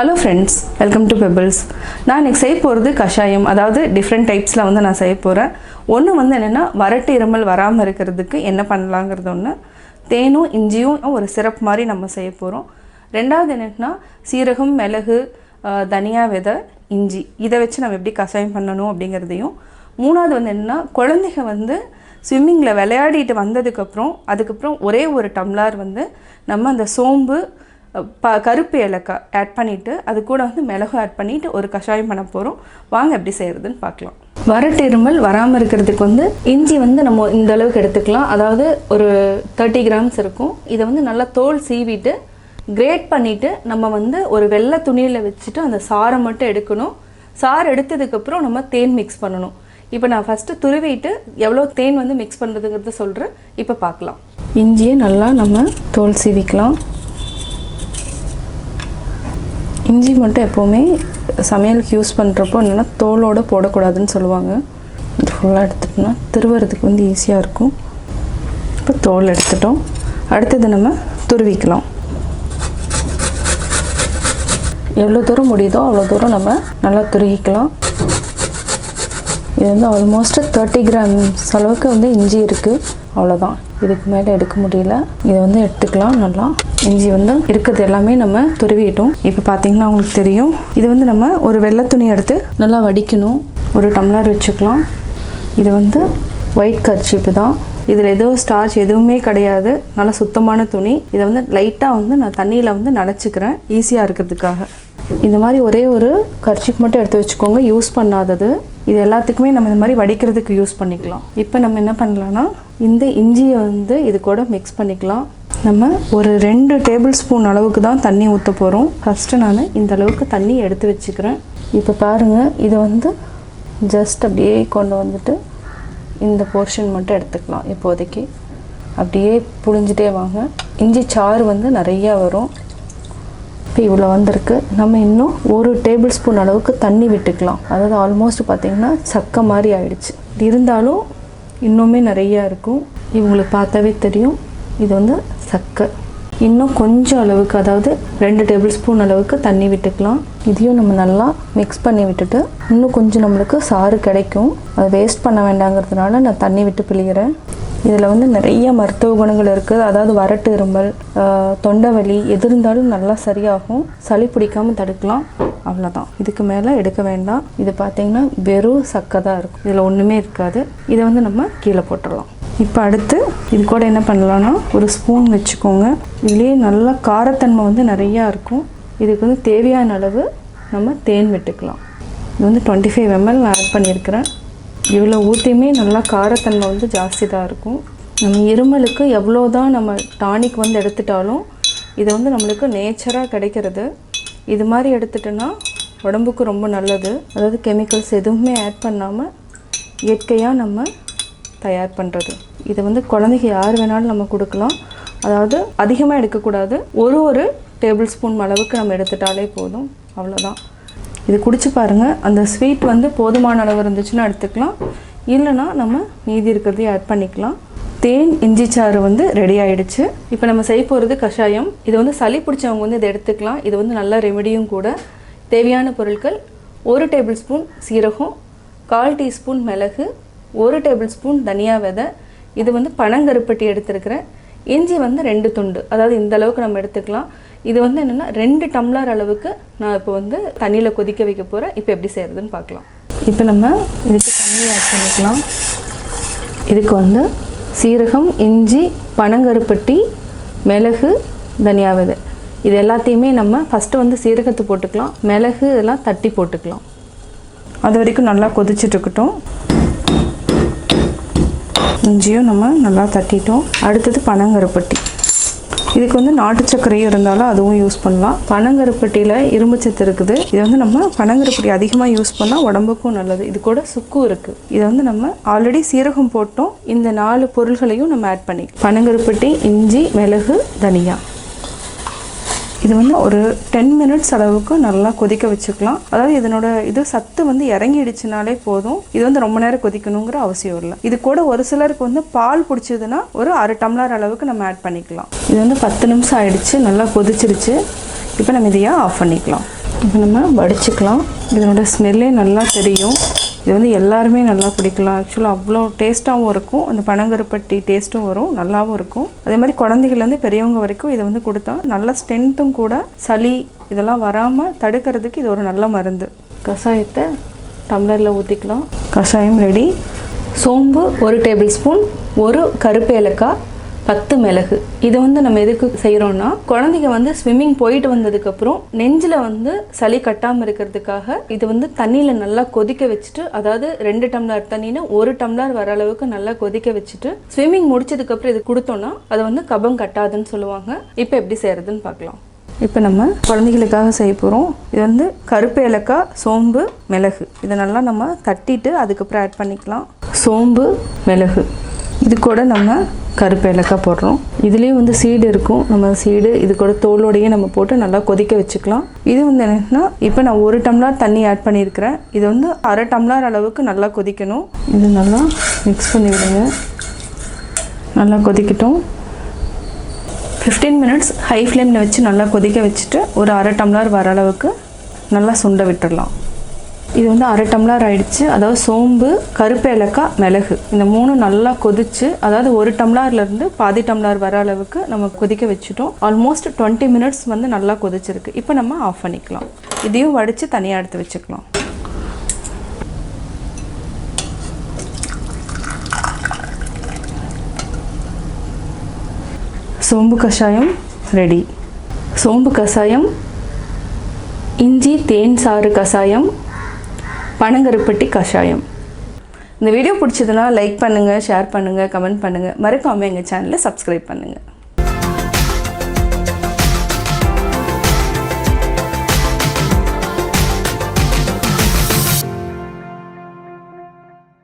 Hello friends, welcome to Pebbles. நான் இன்னைக்கு செய்ய போகிறது கஷாயம், அதாவது டிஃப்ரெண்ட் டைப்ஸில் வந்து நான் செய்ய போகிறேன். ஒன்று வந்து என்னென்னா வறட்டு இருமல் வராமல் இருக்கிறதுக்கு என்ன பண்ணலாங்கிறது ஒன்று, தேனும் இஞ்சியும் ஒரு சிரப் மாதிரி நம்ம செய்ய போகிறோம். ரெண்டாவது என்னென்னா சீரகம், மிளகு, தனியா விதை, இஞ்சி இதை வச்சு நம்ம எப்படி கஷாயம் பண்ணணும் அப்படிங்கிறதையும். மூணாவது வந்து என்னென்னா குழந்தைங்க வந்து ஸ்விம்மிங்கில் விளையாடிட்டு அதுக்கப்புறம் ஒரே ஒரு டம்ளர் வந்து நம்ம அந்த சோம்பு கருப்பு ஏலக்காய் ஆட் பண்ணிவிட்டு அது கூட வந்து மிளகு ஆட் பண்ணிவிட்டு ஒரு கஷாயம் பண்ண போகிறோம். வாங்க எப்படி செய்கிறதுன்னு பார்க்கலாம். வறட்டு இருமல் வராமல் இருக்கிறதுக்கு வந்து இஞ்சி வந்து நம்ம இந்த அளவுக்கு எடுத்துக்கலாம். அதாவது ஒரு 30 கிராம்ஸ் இருக்கும். இதை வந்து நல்லா தோல் சீவிட்டு கிரேட் பண்ணிவிட்டு நம்ம வந்து ஒரு வெள்ளை துணியில் வச்சுட்டு அந்த சாரை மட்டும் எடுக்கணும். சாறு எடுத்ததுக்கப்புறம் நம்ம தேன் மிக்ஸ் பண்ணணும். இப்போ நான் ஃபஸ்ட்டு துருவிட்டு எவ்வளோ தேன் வந்து மிக்ஸ் பண்ணுறதுங்கிறத சொல்கிறேன். இப்போ பார்க்கலாம். இஞ்சியை நல்லா நம்ம தோல் சீவிக்கலாம். இஞ்சி மட்டும் எப்போவுமே சமையலுக்கு யூஸ் பண்ணுறப்போ என்னென்னா தோலோடு போடக்கூடாதுன்னு சொல்லுவாங்க. இது ஃபுல்லாக எடுத்துட்டோம்னா திருவறதுக்கு வந்து ஈஸியாக இருக்கும். இப்போ தோல் எடுத்துட்டோம். அடுத்தது நம்ம துருவிக்கலாம். எவ்வளோ தூரம் முடியுதோ அவ்வளோ தூரம் நம்ம நல்லா துருவிக்கலாம். இது வந்து ஆல்மோஸ்ட் 30 கிராம்ஸ் அளவுக்கு வந்து இஞ்சி இருக்குது. அவ்வளோதான், இதுக்கு மேலே எடுக்க முடியல. இதை வந்து எடுத்துக்கலாம். நல்லா இஞ்சி வந்து இருக்கிறது எல்லாமே நம்ம துருவிட்டோம். இப்போ பார்த்தீங்கன்னா உங்களுக்கு தெரியும். இது வந்து நம்ம ஒரு வெள்ளை துணி எடுத்து நல்லா வடிக்கணும். ஒரு டம்ளர் வச்சுக்கலாம். இது வந்து ஒயிட் கர்ச்சீப்பு தான். இதில் எதுவும் ஸ்டார்ச் எதுவுமே கிடையாது. நல்லா சுத்தமான துணி. இதை வந்து லைட்டாக வந்து நான் தண்ணியில் வந்து நனைச்சிக்கிறேன் ஈஸியாக இருக்கிறதுக்காக. இந்த மாதிரி ஒரே ஒரு கர்ச்சீப் மட்டும் எடுத்து வச்சுக்கோங்க, யூஸ் பண்ணாதது. இது எல்லாத்துக்குமே நம்ம இந்த மாதிரி வடிக்கிறதுக்கு யூஸ் பண்ணிக்கலாம். இப்போ நம்ம என்ன பண்ணலான்னா இந்த இஞ்சியை வந்து இது கூட மிக்ஸ் பண்ணிக்கலாம். நம்ம ஒரு 2 டேபிள் ஸ்பூன் அளவுக்கு தான் தண்ணி ஊற்ற போகிறோம். ஃபஸ்ட்டு நான் இந்த அளவுக்கு தண்ணி எடுத்து வச்சுக்கிறேன். இப்போ பாருங்கள், இதை வந்து ஜஸ்ட் அப்படியே கொண்டு வந்துட்டு இந்த போர்ஷன் மட்டும் எடுத்துக்கலாம். இப்போதைக்கு அப்படியே புழிஞ்சிட்டே வாங்க. இஞ்சி சாறு வந்து நிறையா வரும். இப்போ இவ்வளோ வந்திருக்கு. நம்ம இன்னும் ஒரு டேபிள் ஸ்பூன் அளவுக்கு தண்ணி விட்டுக்கலாம். அதாவது ஆல்மோஸ்ட் பார்த்திங்கன்னா சக்கை மாதிரி ஆயிடுச்சு. இருந்தாலும் இன்னுமே நிறையா இருக்கும். இவங்களுக்கு பார்த்தாவே தெரியும். இது வந்து சக்கை. இன்னும் கொஞ்சம் அளவுக்கு, அதாவது 2 டேபிள் ஸ்பூன் அளவுக்கு தண்ணி விட்டுக்கலாம். இதையும் நம்ம நல்லா மிக்ஸ் பண்ணி விட்டுட்டு இன்னும் கொஞ்சம் நம்மளுக்கு சாறு கிடைக்கும். அதை வேஸ்ட் பண்ண வேண்டாங்கிறதுனால நான் தண்ணி விட்டு பிழிகிறேன். இதில் வந்து நிறைய மருத்துவ குணங்கள் இருக்குது. அதாவது வறட்டு இருமல், தொண்டை வலி எது இருந்தாலும் நல்லா சரியாகும். சளி பிடிக்காமல் தடுக்கலாம். அவ்வளோதான், இதுக்கு மேலே எடுக்க வேண்டாம். இது பார்த்திங்கன்னா வெறும் சக்கை தான் இருக்கும். இதில் ஒன்றுமே இருக்காது. இதை வந்து நம்ம கீழே போட்டுடலாம். இப்போ அடுத்து இது கூட என்ன பண்ணலான்னா ஒரு ஸ்பூன் வச்சுக்கோங்க. இதுலேயே நல்லா காரத்தன்மை வந்து நிறையா இருக்கும். இதுக்கு வந்து தேவையான அளவு நம்ம தேன் விட்டுக்கலாம். இது வந்து 25 ml நான் ஆட் பண்ணியிருக்கிறேன். இவ்வளோ ஊற்றியுமே நல்லா காரத்தன்மை வந்து ஜாஸ்தி தான் இருக்கும். நம்ம இருமலுக்கு எவ்வளோ தான் நம்ம டானிக் வந்து எடுத்துட்டாலும் இது வந்து நம்மளுக்கு நேச்சராக கிடைக்கிறது. இது மாதிரி எடுத்துட்டோன்னா உடம்புக்கு ரொம்ப நல்லது. அதாவது கெமிக்கல்ஸ் எதுவுமே ஆட் பண்ணாமல் இயற்கையாக நம்ம தயார் பண்ணுறது. இதை வந்து குழந்தைக்கு யார் வேணாலும் நம்ம கொடுக்கலாம். அதாவது அதிகமாக எடுக்கக்கூடாது. ஒரு டேபிள் ஸ்பூன் அளவுக்கு நம்ம எடுத்துட்டாலே போதும். அவ்வளோதான். இது குடிச்சு பாருங்கள். அந்த ஸ்வீட் வந்து போதுமான அளவு இருந்துச்சுன்னா எடுத்துக்கலாம். இல்லைனா நம்ம மீதி இருக்கிறதையும் ஆட் பண்ணிக்கலாம். தேன் இஞ்சி சாறு வந்து ரெடி ஆகிடுச்சு. இப்போ நம்ம செய்ய போகிறது கஷாயம். இது வந்து சளி பிடிச்சவங்க வந்து இதை எடுத்துக்கலாம். இது வந்து நல்ல ரெமெடியும் கூட. தேவையான பொருட்கள் 1 டேபிள் ஸ்பூன் சீரகம், 1/4 டீஸ்பூன் மிளகு, 1 டேபிள் ஸ்பூன் தனியா விதை. இது வந்து பனங்கருப்பட்டி எடுத்துருக்கிறேன். இஞ்சி வந்து 2 துண்டு, அதாவது இந்த அளவுக்கு நம்ம எடுத்துக்கலாம். இது வந்து என்னென்னா 2 டம்ளர் அளவுக்கு நான் இப்போ வந்து தண்ணியில் கொதிக்க வைக்க போகிறேன். இப்போ எப்படி செய்கிறதுன்னு பார்க்கலாம். இப்போ நம்ம இதுக்கு தண்ணி ஆட் பண்ணிக்கலாம். இதுக்கு வந்து சீரகம், இஞ்சி, பனங்கருப்பட்டி, மிளகு, தனியா விதை இது எல்லாத்தையுமே நம்ம ஃபஸ்ட்டு வந்து சீரகத்தை போட்டுக்கலாம். மிளகு இதெல்லாம் தட்டி போட்டுக்கலாம். அது வரைக்கும் நல்லா கொதிச்சுட்டு இருக்கட்டும். இஞ்சியும் நம்ம நல்லா தட்டிட்டோம். அடுத்தது பனங்கருப்பட்டி. இதுக்கு வந்து நாட்டு சர்க்கரையும் இருந்தாலும் அதுவும் யூஸ் பண்ணலாம். பனங்கருப்பட்டியில் இரும்பு சத்து இருக்குது. இது வந்து நம்ம பனங்கருப்பட்டி அதிகமாக யூஸ் பண்ணால் உடம்புக்கும் நல்லது. இது கூட சுக்கும் இருக்குது. இதை வந்து நம்ம ஆல்ரெடி சீரகம் போட்டோம். இந்த 4 பொருள்களையும் நம்ம ஆட் பண்ணி பனங்கருப்பட்டி, இஞ்சி, மிளகு, தனியா இது வந்து ஒரு 10 மினிட்ஸ் அளவுக்கு நல்லா கொதிக்க வச்சுக்கலாம். அதாவது இதனோட சத்து வந்து இறங்கிடுச்சுனாலே போதும். இது வந்து ரொம்ப நேரம் கொதிக்கணுங்கிற அவசியம் இல்லை. இது கூட ஒரு சிலருக்கு வந்து பால் பிடிச்சதுன்னா ஒரு 1/2 டம்ளர் அளவுக்கு நம்ம ஆட் பண்ணிக்கலாம். இது வந்து 10 நிமிஷம் ஆயிடுச்சு, நல்லா கொதிச்சிருச்சு. இப்போ நம்ம இதையா ஆஃப் பண்ணிக்கலாம். இப்போ நம்ம வடிச்சுக்கலாம். இதனோட ஸ்மெல்லே நல்லா தெரியும். இது வந்து எல்லாருமே நல்லா பிடிக்கலாம். ஆக்சுவலாக அவ்வளோ டேஸ்ட்டாகவும் இருக்கும். அந்த பனங்கருப்பட்டி டேஸ்ட்டும் வரும், நல்லாவும் இருக்கும். அதே மாதிரி குழந்தைகள்லேருந்து பெரியவங்க வரைக்கும் இதை வந்து கொடுத்தா நல்ல ஸ்ட்ரென்த்தும் கூட, சளி இதெல்லாம் வராமல் தடுக்கிறதுக்கு இது ஒரு நல்ல மருந்து. கஷாயத்தை டம்ளரில் ஊற்றிக்கலாம். கஷாயம் ரெடி. சோம்பு 1 டேபிள் ஸ்பூன், 1 கருப்பு ஏலக்காய், 10 மிளகு. இதை வந்து நம்ம எதுக்கு செய்கிறோன்னா, குழந்தைங்க வந்து ஸ்விம்மிங் போயிட்டு வந்ததுக்கப்புறம் நெஞ்சில் வந்து சளி கட்டாமல் இருக்கிறதுக்காக இது வந்து தண்ணியில் நல்லா கொதிக்க வச்சுட்டு, அதாவது 2 டம்ளர் தண்ணினா 1 டம்ளர் வர அளவுக்கு நல்லா கொதிக்க வச்சுட்டு ஸ்விம்மிங் முடிச்சதுக்கப்புறம் இது கொடுத்தோன்னா அது வந்து கபம் கட்டாதுன்னு சொல்லுவாங்க. இப்போ எப்படி செய்கிறதுன்னு பார்க்கலாம். இப்போ நம்ம குழந்தைகளுக்காக செய்ய போகிறோம். இது வந்து கருப்பு ஏலக்காய், சோம்பு, மிளகு இதை நல்லா நம்ம தட்டிட்டு அதுக்கப்புறம் ஆட் பண்ணிக்கலாம். சோம்பு, மிளகு, இது கூட நம்ம கருப்பு ஏலக்காய் போடுறோம். இதுலேயும் வந்து சீடு இருக்கும். நம்ம சீடு இது கூட தோலோடையே நம்ம போட்டு நல்லா கொதிக்க வச்சுக்கலாம். இது வந்து என்னன்னா, இப்போ நான் 1 டம்ளர் தண்ணி ஆட் பண்ணியிருக்கிறேன். இது வந்து அரை டம்ளர் அளவுக்கு நல்லா கொதிக்கணும். இது நல்லா மிக்ஸ் பண்ணி விடுங்க. நல்லா கொதிக்கட்டும். 15 மினிட்ஸ் ஹை ஃப்ளேமில் வச்சு நல்லா கொதிக்க வச்சுட்டு ஒரு அரை டம்ளர் வர அளவுக்கு நல்லா சுண்ட விட்டுடலாம். இது வந்து அரை டம்ளர் ஆயிடுச்சு. அதாவது சோம்பு, கருப்பு ஏலக்காய், மிளகு இந்த 3 நல்லா கொதிச்சு, அதாவது 1 டம்ளர்லேருந்து பாதி டம்ளர் வர அளவுக்கு நம்ம கொதிக்க வச்சுட்டோம். ஆல்மோஸ்ட் 20 மினிட்ஸ் வந்து நல்லா கொதிச்சிருக்கு. இப்போ நம்ம ஆஃப் பண்ணிக்கலாம். இதையும் வடித்து தனியாக எடுத்து வச்சுக்கலாம். சோம்பு கஷாயம் ரெடி. சோம்பு கஷாயம், இஞ்சி தேன் சாறு கஷாயம், பனங்கருப்பட்டி கஷாயம். இந்த வீடியோ பிடிச்சதுன்னா லைக் பண்ணுங்கள், ஷேர் பண்ணுங்கள், கமெண்ட் பண்ணுங்கள். மறக்காமல் எங்கள் சேனலை சப்ஸ்கிரைப் பண்ணுங்கள்.